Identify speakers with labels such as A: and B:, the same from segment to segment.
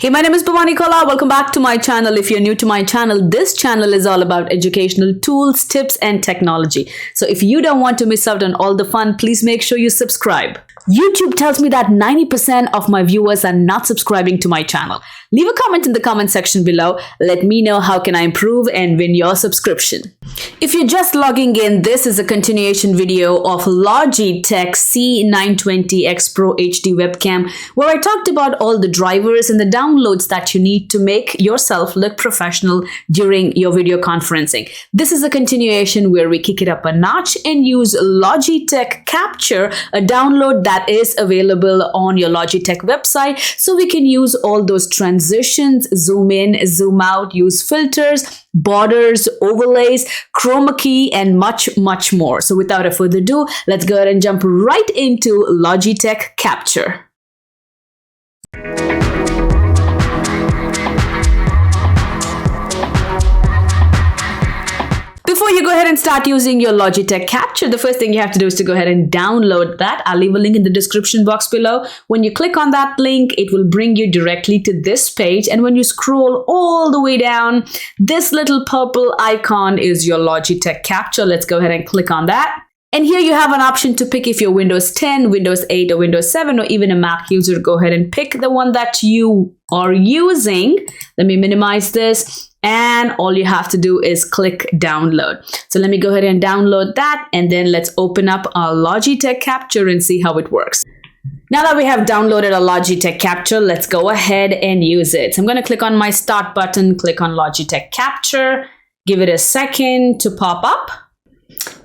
A: Hey, my name is Bhavani Kola. Welcome back to my channel. If you're new to my channel, this channel is all about educational tools, tips, and technology. So if you don't want to miss out on all the fun, please make sure you subscribe. YouTube tells me that 90% of my viewers are not subscribing to my channel. Leave a comment in the comment section below. Let me know how can I improve and win your subscription. If you're just logging in, this is a continuation video of Logitech C920X Pro HD webcam, where I talked about all the drivers and the downloads that you need to make yourself look professional during your video conferencing. This is a continuation where we kick it up a notch and use Logitech Capture, a download that is available on your Logitech website, so we can use all those transitions, zoom in, zoom out, use filters, borders, overlays, chroma key, and much more. So without a further ado, let's go ahead and jump right into Logitech Capture. Before you go ahead and start using your Logitech Capture, the first thing you have to do is to go ahead and download that. I'll leave a link in the description box below. When you click on that link, it will bring you directly to this page. And when you scroll all the way down, this little purple icon is your Logitech Capture. Let's go ahead and click on that. And here you have an option to pick if you're Windows 10, Windows 8, or Windows 7, or even a Mac user. Go ahead and pick the one that you are using. Let me minimize this. And all you have to do is click download. So let me go ahead and download that, and then let's open up our Logitech Capture and see how it works. Now that we have downloaded a Logitech Capture, let's go ahead and use it. So I'm going to click on my start button, click on Logitech Capture, give it a second to pop up.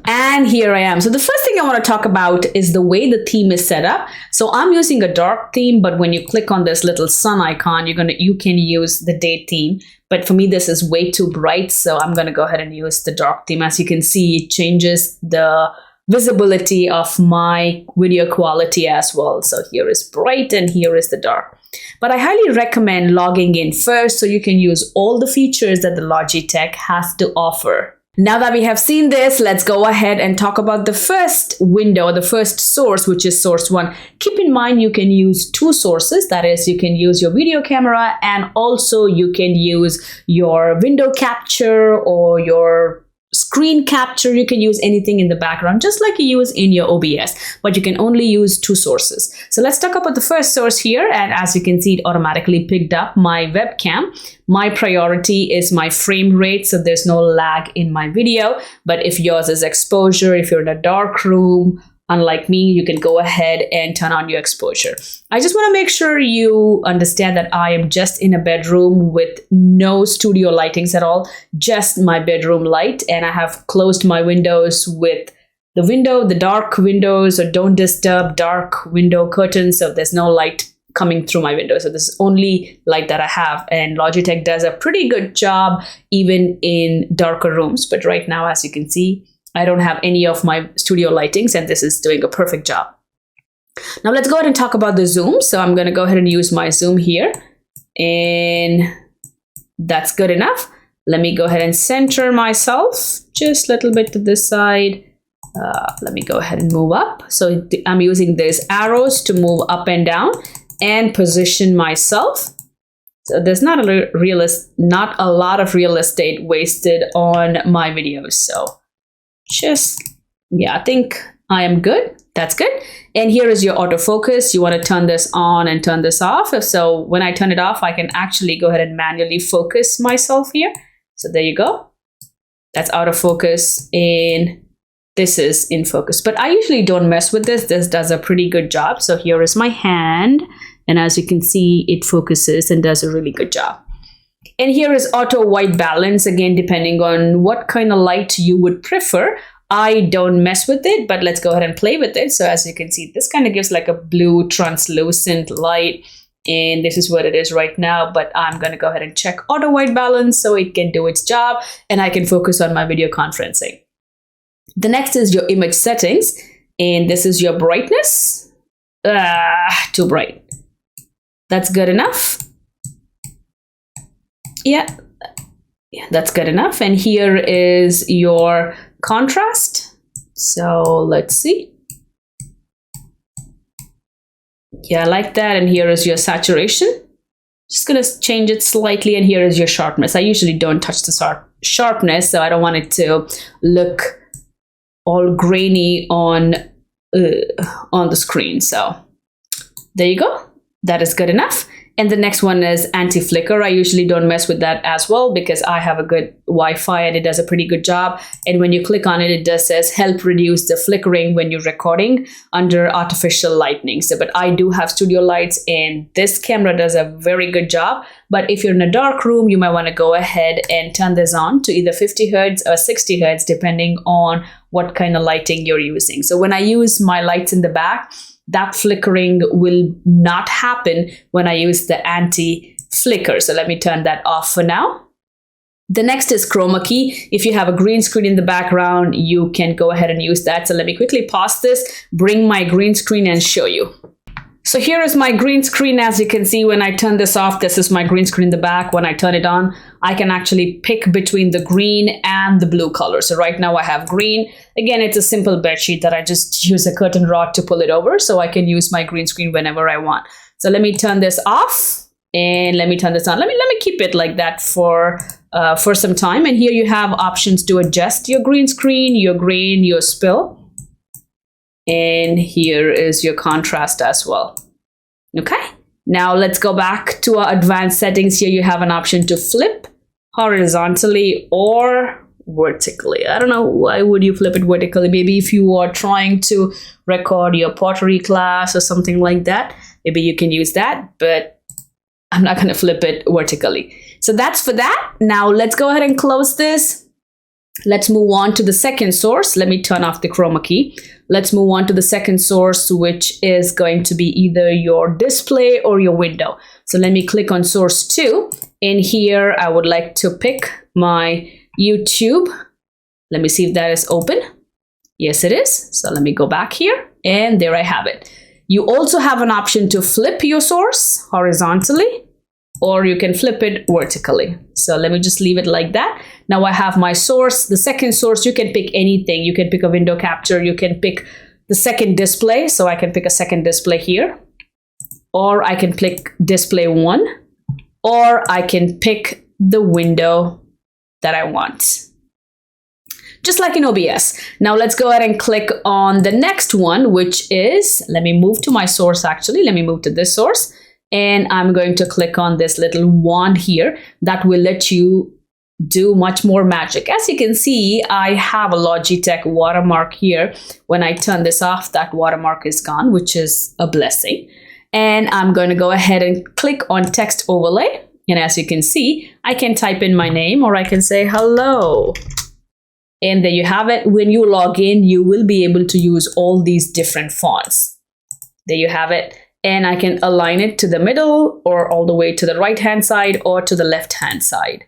A: And here I am. So the first thing I want to talk about is the way the theme is set up. So I'm using a dark theme, but when you click on this little sun icon, you can use the day theme. But for me, this is way too bright, so I'm going to go ahead and use the dark theme. As you can see, it changes the visibility of my video quality as well. So here is bright and here is the dark. But I highly recommend logging in first so you can use all the features that the Logitech has to offer. Now that we have seen this, let's go ahead and talk about the first window, the first source, which is source 1. Keep in mind you can use two sources. That is, you can use your video camera, and also you can use your window capture or your screen capture. You can use anything in the background, just like you use in your OBS, but you can only use two sources. So let's talk about the first source here. And as you can see, it automatically picked up my webcam. My priority is my frame rate, so there's no lag in my video. But if yours is exposure, if you're in a dark room, unlike me, you can go ahead and turn on your exposure. I just want to make sure you understand that I am just in a bedroom with no studio lightings at all, just my bedroom light. And I have closed my windows with the dark windows, or don't disturb dark window curtains. So there's no light coming through my window. So this is only light that I have. And Logitech does a pretty good job even in darker rooms. But right now, as you can see, I don't have any of my studio lightings, and this is doing a perfect job. Now let's go ahead and talk about the zoom. So I'm going to go ahead and use my zoom here, and that's good enough. Let me go ahead and center myself just a little bit to this side. Let me go ahead and move up. So I'm using these arrows to move up and down and position myself. So there's not a lot of real estate wasted on my videos. So I think I am good. That's good. And here is your autofocus. You want to turn this on and turn this off. So when I turn it off, I can actually go ahead and manually focus myself here. So there you go. That's autofocus, and this is in focus. But I usually don't mess with this. This does a pretty good job. So here is my hand. And as you can see, it focuses and does a really good job. And here is auto white balance, again, depending on what kind of light you would prefer. I don't mess with it, but let's go ahead and play with it. So as you can see, this kind of gives like a blue translucent light, and this is what it is right now. But I'm going to go ahead and check auto white balance so it can do its job and I can focus on my video conferencing. The next is your image settings, and this is your brightness. Too bright. That's good enough. Yeah, that's good enough. And here is your contrast. So let's see. Yeah, I like that. And here is your saturation. Just going to change it slightly, and here is your sharpness. I usually don't touch the sharpness, so I don't want it to look all grainy on the screen. So there you go. That is good enough. And the next one is anti-flicker. I usually don't mess with that as well because I have a good Wi-Fi and it does a pretty good job. And when you click on it, it does says help reduce the flickering when you're recording under artificial lighting. So, but I do have studio lights and this camera does a very good job. But if you're in a dark room, you might want to go ahead and turn this on to either 50 Hertz or 60 Hertz, depending on what kind of lighting you're using. So when I use my lights in the back, that flickering will not happen when I use the anti-flicker. So let me turn that off for now. The next is chroma key. If you have a green screen in the background, you can go ahead and use that. So let me quickly pause this, bring my green screen and show you. So here is my green screen. As you can see, when I turn this off, this is my green screen in the back. When I turn it on, I can actually pick between the green and the blue color. So right now I have green. Again, it's a simple bedsheet that I just use a curtain rod to pull it over so I can use my green screen whenever I want. So let me turn this off and let me turn this on. Let me keep it like that for some time. And here you have options to adjust your green screen, your grain, your spill. And here is your contrast as well. Okay, now let's go back to our advanced settings. Here you have an option to flip horizontally or vertically. I don't know, why would you flip it vertically? Maybe if you are trying to record your pottery class or something like that, maybe you can use that, but I'm not going to flip it vertically. So that's for that. Now let's go ahead and close this. Let's move on to the second source. Let me turn off the chroma key. Let's move on to the second source, which is going to be either your display or your window. So let me click on source 2. And here I would like to pick my YouTube. Let me see if that is open. Yes, it is. So let me go back here and there I have it. You also have an option to flip your source horizontally, or you can flip it vertically. So let me just leave it like that. Now I have my source. The second source, you can pick anything. You can pick a window capture. You can pick the second display. So I can pick a second display here, or I can pick display 1, or I can pick the window that I want. Just like in OBS. Now let's go ahead and click on the next one, which is, let me move to my source actually. Let me move to this source. And I'm going to click on this little wand here that will let you do much more magic. As you can see, I have a Logitech watermark here. When I turn this off, that watermark is gone, which is a blessing. And I'm going to go ahead and click on text overlay. And as you can see, I can type in my name or I can say hello. And there you have it. When you log in, you will be able to use all these different fonts. There you have it. And I can align it to the middle or all the way to the right-hand side or to the left-hand side.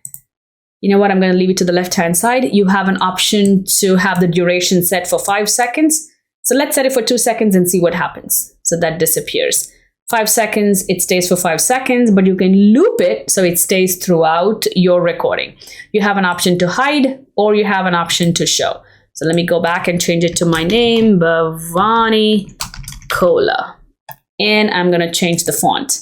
A: You know what? I'm going to leave it to the left-hand side. You have an option to have the duration set for 5 seconds. So let's set it for 2 seconds and see what happens. So that disappears. 5 seconds, it stays for 5 seconds, but you can loop it so it stays throughout your recording. You have an option to hide or you have an option to show. So let me go back and change it to my name, Bhavani Kola. And I'm going to change the font.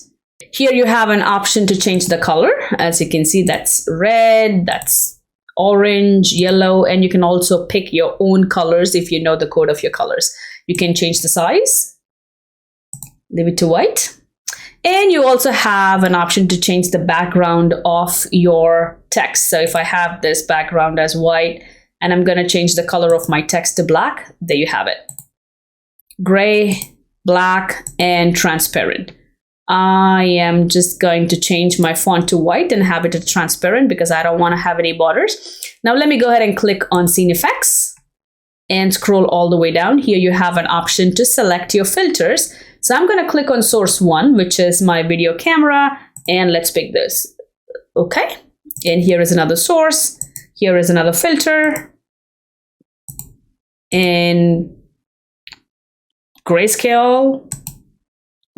A: Here you have an option to change the color. As you can see, that's red, that's orange, yellow, and you can also pick your own colors if you know the code of your colors. You can change the size, leave it to white. And you also have an option to change the background of your text. So if I have this background as white and I'm going to change the color of my text to black, there you have it. Gray, black, and transparent. I am just going to change my font to white and have it to transparent because I don't want to have any borders. Now let me go ahead and click on Scene Effects and scroll all the way down. Here you have an option to select your filters. So I'm going to click on source 1, which is my video camera, and let's pick this. Okay, and here is another source. Here is another filter. And grayscale.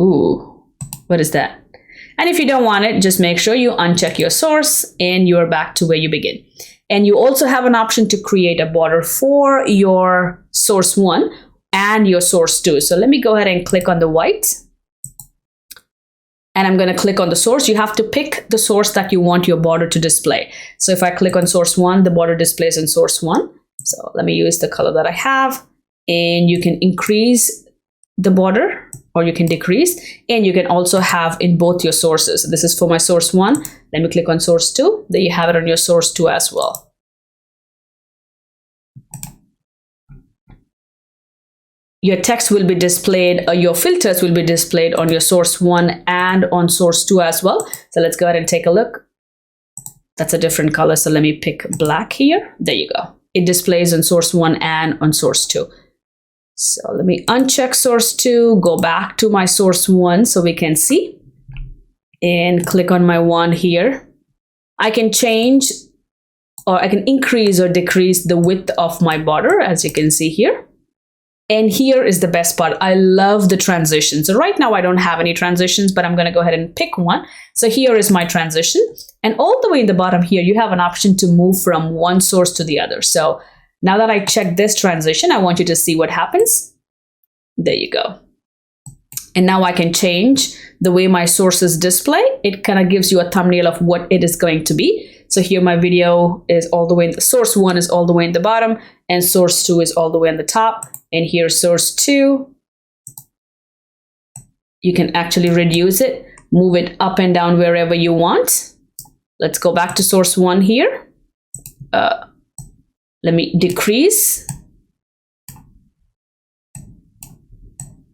A: Ooh, what is that? And if you don't want it, just make sure you uncheck your source and you're back to where you begin. And you also have an option to create a border for your source 1 and your source 2. So let me go ahead and click on the white. and I'm going to click on the source. You have to pick the source that you want your border to display. So if I click on source 1, the border displays in source 1. So let me use the color that I have, and you can increase the border or you can decrease, and you can also have in both your sources. This is for my source 1. Let me click on source 2. There you have it on your source 2 as well. Your text will be displayed, your filters will be displayed on your source 1 and on source 2 as well. So let's go ahead and take a look. That's a different color. So let me pick black here. There you go. It displays on source 1 and on source 2. So let me uncheck source 2, go back to my source 1 so we can see, and click on my 1 here. I can change, or I can increase or decrease the width of my border, as you can see here. And here is the best part. I love the transition. So right now I don't have any transitions, but I'm going to go ahead and pick one. So here is my transition. And all the way in the bottom here, you have an option to move from one source to the other. So now that I check this transition, I want you to see what happens. There you go. And now I can change the way my sources display. It kind of gives you a thumbnail of what it is going to be. So here my video is all the way in the source 1 is all the way in the bottom, and source 2 is all the way in the top. And here source 2, you can actually reduce it, move it up and down wherever you want. Let's go back to source 1 here. Let me decrease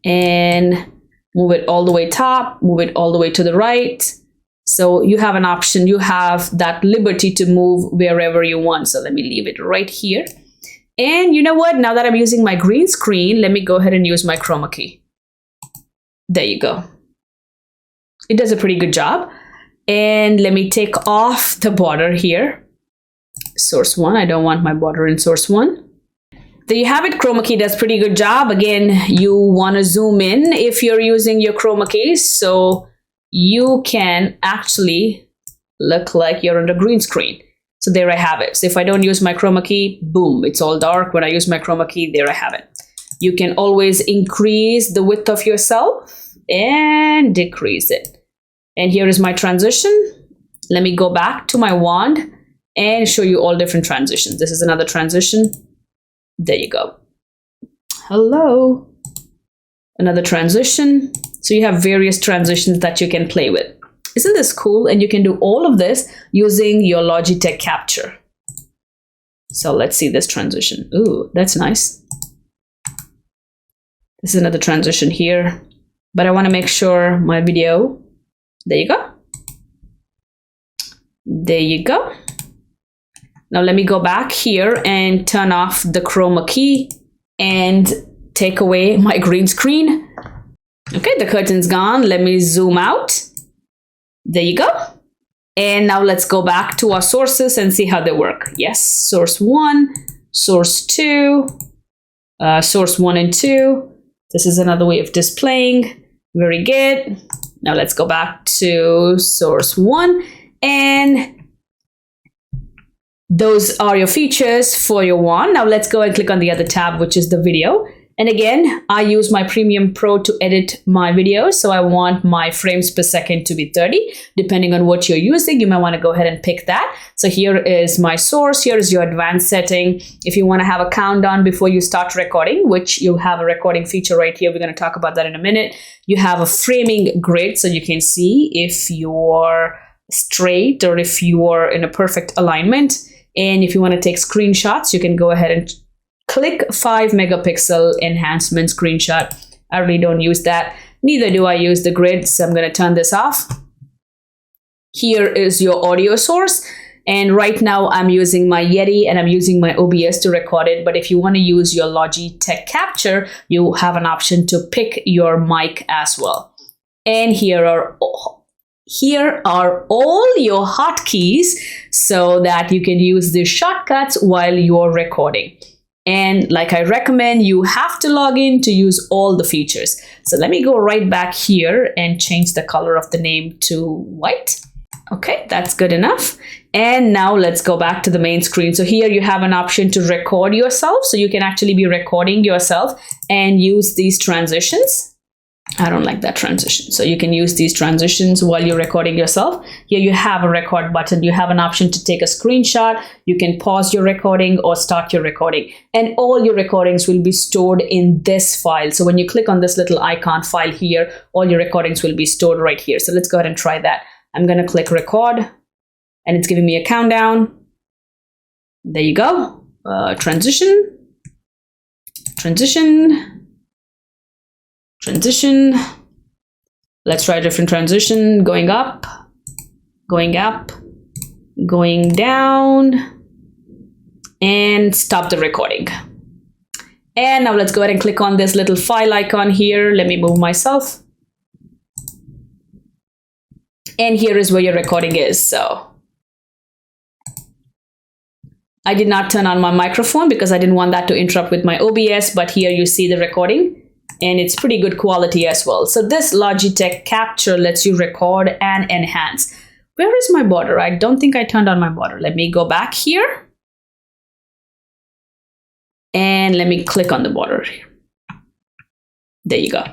A: and move it all the way top, move it all the way to the right. So you have an option, you have that liberty to move wherever you want. So let me leave it right here. And you know what? Now that I'm using my green screen, let me go ahead and use my chroma key. There you go. It does a pretty good job. And let me take off the border here. Source 1, I don't want my border in source 1. There you have it. Chroma key does pretty good job. Again, you want to zoom in if you're using your chroma key, so you can actually look like you're on the green screen. So there I have it. So if I don't use my chroma key, boom, it's all dark. When I use my chroma key, there I have it. You can always increase the width of yourself and decrease it. And here is my transition. Let me go back to my wand and show you all different transitions. This is another transition. There you go. Hello. Another transition. So you have various transitions that you can play with. Isn't this cool? And you can do all of this using your Logitech Capture. So let's see this transition. Ooh, that's nice. This is another transition here, but I want to make sure my video, there you go. There you go. Now let me go back here and turn off the chroma key and take away my green screen. Okay, the curtain's gone. Let me zoom out. There you go. And now let's go back to our sources and see how they work. Yes, source 1, source 2, source 1 and 2. This is another way of displaying. Very good. Now let's go back to source 1, and those are your features for your wand. Now let's go and click on the other tab, which is the video. And again, I use my Premium Pro to edit my videos. So I want my frames per second to be 30. Depending on what you're using, you might want to go ahead and pick that. So here is my source. Here is your advanced setting. If you want to have a countdown before you start recording, which you have a recording feature right here. We're going to talk about that in a minute. You have a framing grid, so you can see if you're straight or if you're in a perfect alignment. And if you want to take screenshots, you can go ahead and click 5 megapixel enhancement screenshot. I really don't use that. Neither do I use the grid, so I'm going to turn this off. Here is your audio source. And right now I'm using my Yeti and I'm using my OBS to record it. But if you want to use your Logitech Capture, you have an option to pick your mic as well. And here are all your hotkeys so that you can use the shortcuts while you're recording. And like I recommend, you have to log in to use all the features. So let me go right back here and change the color of the name to white. Okay, that's good enough. And now let's go back to the main screen. So here you have an option to record yourself. So you can actually be recording yourself and use these transitions. I don't like that transition. So you can use these transitions while you're recording yourself. Here you have a record button. You have an option to take a screenshot. You can pause your recording or start your recording. And all your recordings will be stored in this file. So when you click on this little icon file here, all your recordings will be stored right here. So let's go ahead and try that. I'm going to click record and it's giving me a countdown. There you go. Transition. Let's try a different transition. Going up, going down, and stop the recording. And now let's go ahead and click on this little file icon here. Let me move myself. And here is where your recording is. So I did not turn on my microphone because I didn't want that to interrupt with my OBS, but here you see the recording and it's pretty good quality as well. So this Logitech Capture lets you record and enhance. Where is my border? I don't think I turned on my border. Let me go back here and let me click on the border. There you go.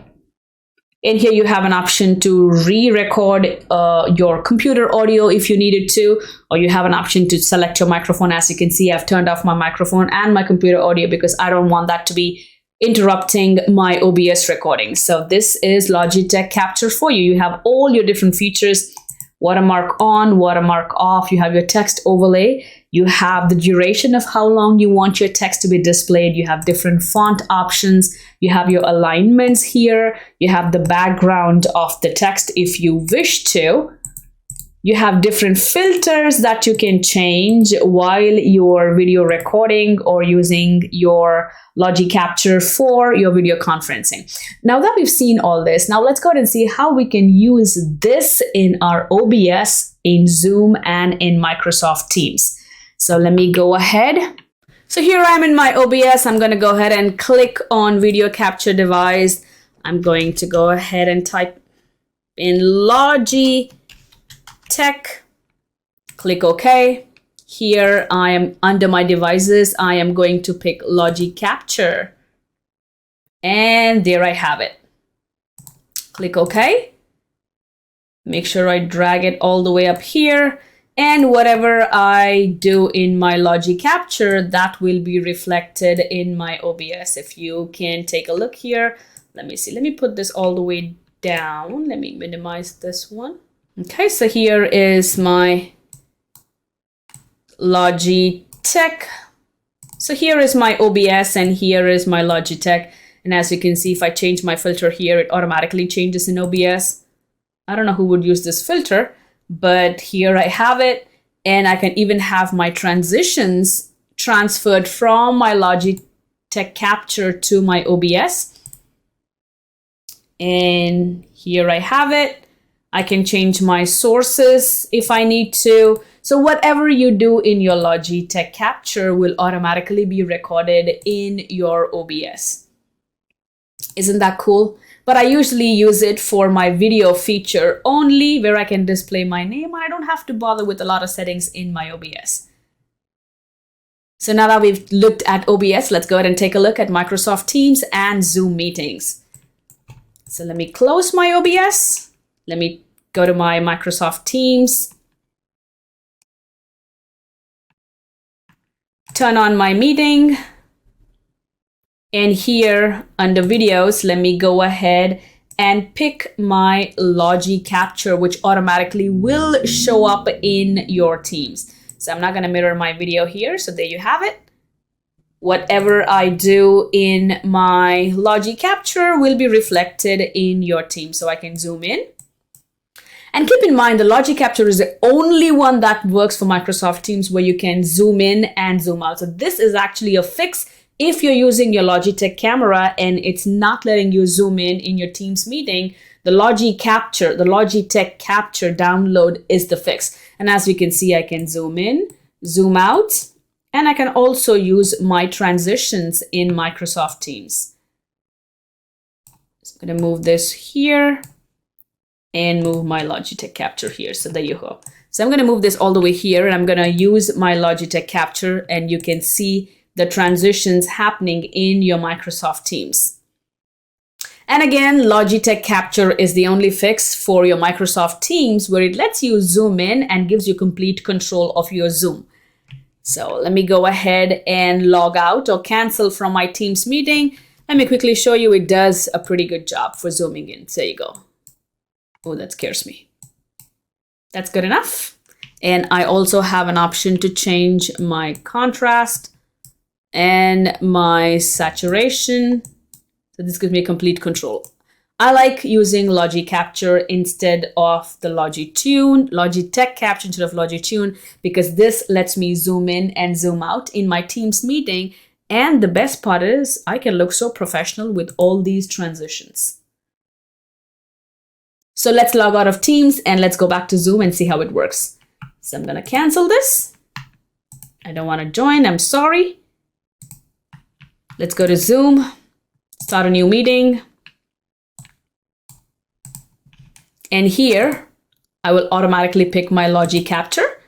A: And here you have an option to re-record your computer audio if you needed to, or you have an option to select your microphone. As you can see, I've turned off my microphone and my computer audio because I don't want that to be interrupting my OBS recording. So this is Logitech Capture for you. You have all your different features: watermark on, watermark off. You have your text overlay. You have the duration of how long you want your text to be displayed. You have different font options. You have your alignments here. You have the background of the text if you wish to. You have different filters that you can change while you're video recording or using your Logi Capture for your video conferencing. Now that we've seen all this, now let's go ahead and see how we can use this in our OBS, in Zoom, and in Microsoft Teams. So let me go ahead. So here I am in my OBS. I'm going to go ahead and click on video capture device. I'm going to go ahead and type in Logitech. Click OK. Here I am under my devices. I am going to pick Logi Capture. And there I have it. Click OK. Make sure I drag it all the way up here. And whatever I do in my Logi Capture, that will be reflected in my OBS. If you can take a look here, let me see. Let me put this all the way down. Let me minimize this one. Okay, so here is my Logitech. So here is my OBS and here is my Logitech. And as you can see, if I change my filter here, it automatically changes in OBS. I don't know who would use this filter, but here I have it, and I can even have my transitions transferred from my Logitech Capture to my OBS. And here I have it. I can change my sources if I need to. So whatever you do in your Logitech Capture will automatically be recorded in your OBS. Isn't that cool? But I usually use it for my video feature only, where I can display my name and I don't have to bother with a lot of settings in my OBS. So now that we've looked at OBS, let's go ahead and take a look at Microsoft Teams and Zoom meetings. So let me close my OBS. Let me go to my Microsoft Teams. Turn on my meeting. And here under videos, let me go ahead and pick my Logi Capture, which automatically will show up in your Teams. So I'm not going to mirror my video here. So there you have it. Whatever I do in my Logi Capture will be reflected in your team. So I can zoom in. And keep in mind, the Logi Capture is the only one that works for Microsoft Teams where you can zoom in and zoom out. So this is actually a fix if you're using your Logitech camera and it's not letting you zoom in your Teams meeting. The Logitech Capture download is the fix. And as you can see, I can zoom in, zoom out, and I can also use my transitions in Microsoft Teams. So I'm going to move this here and move my Logitech Capture here. So there you go. So I'm going to move this all the way here and I'm going to use my Logitech Capture, and you can see the transitions happening in your Microsoft Teams. And again, Logitech Capture is the only fix for your Microsoft Teams where it lets you zoom in and gives you complete control of your Zoom. So let me go ahead and log out or cancel from my Teams meeting. Let me quickly show you it does a pretty good job for zooming in. There you go. Oh, that scares me. That's good enough. And I also have an option to change my contrast and my saturation. So this gives me complete control. I like using Logitech Capture instead of the Logitech Capture instead of Logitune, because this lets me zoom in and zoom out in my Teams meeting. And the best part is I can look so professional with all these transitions. So let's log out of Teams and let's go back to Zoom and see how it works. So I'm going to cancel this. I don't want to join. I'm sorry. Let's go to Zoom, start a new meeting. And here, I will automatically pick my Logitech Capture,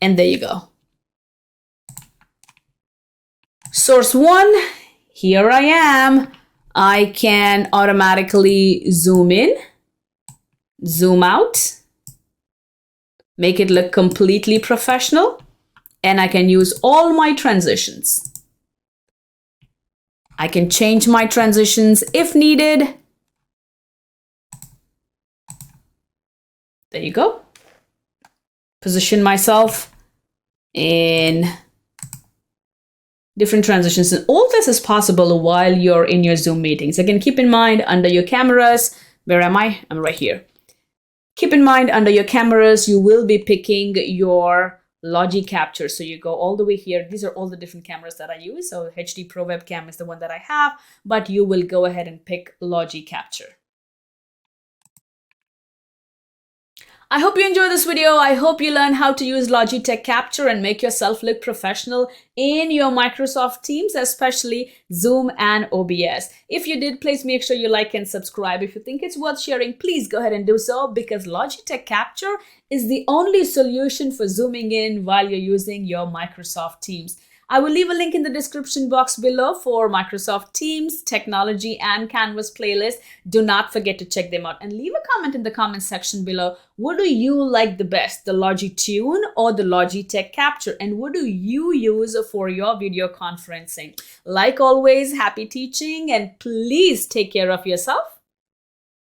A: and there you go. Source 1, here I am. I can automatically zoom in, zoom out, make it look completely professional, and I can use all my transitions. I can change my transitions if needed. There you go. Position myself in different transitions. And all this is possible while you're in your Zoom meetings. Again, keep in mind under your cameras, where am I? I'm right here. Keep in mind under your cameras, you will be picking your Logitech Capture. So you go all the way here. These are all the different cameras that I use. So HD Pro webcam is the one that I have, but you will go ahead and pick Logitech Capture. I hope you enjoyed this video. I hope you learn how to use Logitech Capture and make yourself look professional in your Microsoft Teams, especially Zoom and OBS. If you did, please make sure you like and subscribe. If you think it's worth sharing, please go ahead and do so, because Logitech Capture is the only solution for zooming in while you're using your Microsoft Teams. I will leave a link in the description box below for Microsoft Teams, Technology, and Canvas playlist. Do not forget to check them out and leave a comment in the comment section below. What do you like the best, the Logitune or the Logitech Capture? And what do you use for your video conferencing? Like always, happy teaching, and please take care of yourself